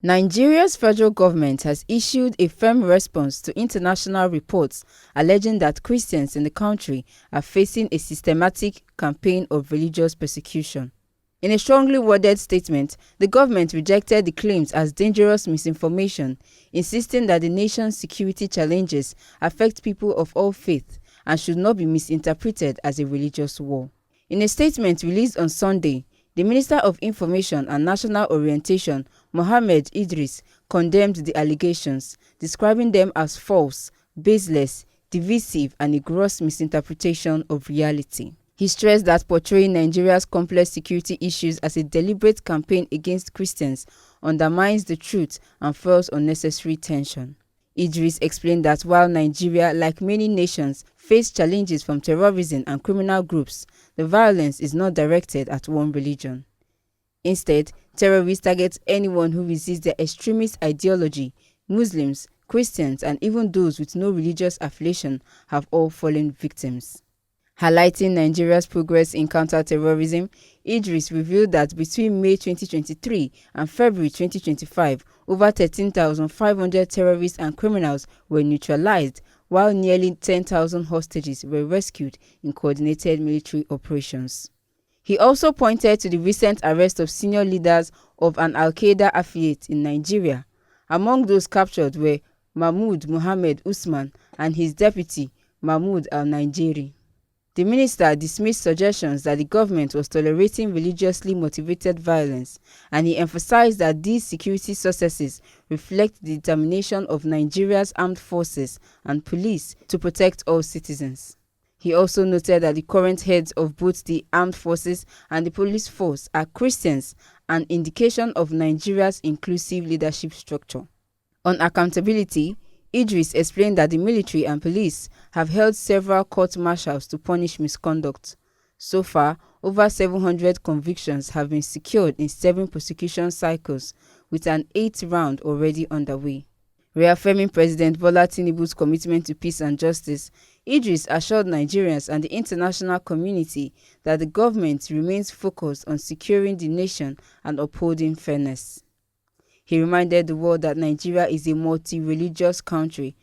Nigeria's federal government has issued a firm response to international reports alleging that Christians in the country are facing a systematic campaign of religious persecution. In a strongly worded statement, the government rejected the claims as dangerous misinformation, insisting that the nation's security challenges affect people of all faiths and should not be misinterpreted as a religious war. In a statement released on Sunday, the Minister of Information and National Orientation, Mohammed Idris, condemned the allegations, describing them as false, baseless, divisive, and a gross misinterpretation of reality. He stressed that portraying Nigeria's complex security issues as a deliberate campaign against Christians undermines the truth and fuels unnecessary tension. Idris explained that while Nigeria, like many nations, face challenges from terrorism and criminal groups, the violence is not directed at one religion. Instead, terrorists target anyone who resists their extremist ideology. Muslims, Christians, and even those with no religious affiliation have all fallen victims. Highlighting Nigeria's progress in counter-terrorism, Idris revealed that between May 2023 and February 2025, over 13,500 terrorists and criminals were neutralized, while nearly 10,000 hostages were rescued in coordinated military operations. He also pointed to the recent arrest of senior leaders of an Al-Qaeda affiliate in Nigeria. Among those captured were Mahmoud Mohammed Usman and his deputy, Mahmoud Al-Nigeri. The minister dismissed suggestions that the government was tolerating religiously motivated violence, and he emphasized that these security successes reflect the determination of Nigeria's armed forces and police to protect all citizens. He also noted that the current heads of both the armed forces and the police force are Christians, an indication of Nigeria's inclusive leadership structure. On accountability, Idris explained that the military and police have held several court-martials to punish misconduct. So far, over 700 convictions have been secured in 7 prosecution cycles, with an 8th round already underway. Reaffirming President Bola Tinubu's commitment to peace and justice, Idris assured Nigerians and the international community that the government remains focused on securing the nation and upholding fairness. He reminded the world that Nigeria is a multi-religious country,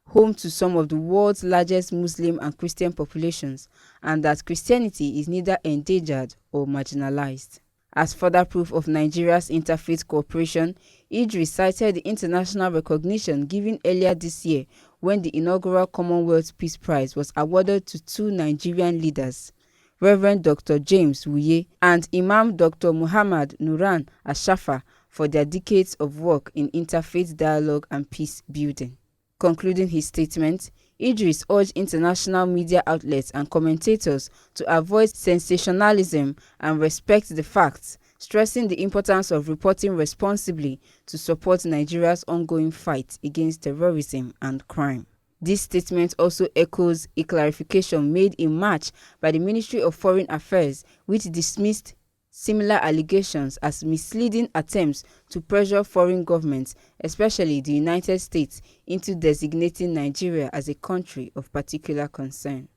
home to some of the world's largest Muslim and Christian populations, and that Christianity is neither endangered or marginalized. As further proof of Nigeria's interfaith cooperation, Idris cited the international recognition given earlier this year when the inaugural Commonwealth Peace Prize was awarded to 2 Nigerian leaders, Reverend Dr. James Wuye and Imam Dr. Muhammad Nuran Ashafa, for their decades of work in interfaith dialogue and peace building. Concluding his statement, Idris urged international media outlets and commentators to avoid sensationalism and respect the facts, stressing the importance of reporting responsibly to support Nigeria's ongoing fight against terrorism and crime. This statement also echoes a clarification made in March by the Ministry of Foreign Affairs, which dismissed similar allegations as misleading attempts to pressure foreign governments, especially the United States, into designating Nigeria as a country of particular concern.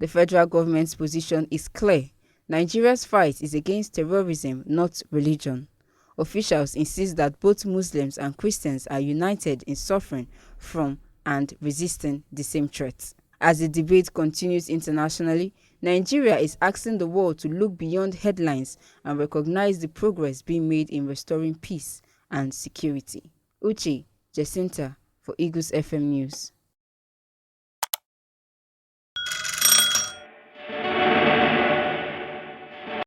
The federal government's position is clear. Nigeria's fight is against terrorism, not religion. Officials insist that both Muslims and Christians are united in suffering from and resisting the same threats. As the debate continues internationally, Nigeria is asking the world to look beyond headlines and recognize the progress being made in restoring peace and security. Uche Jacinta for Eagles FM News.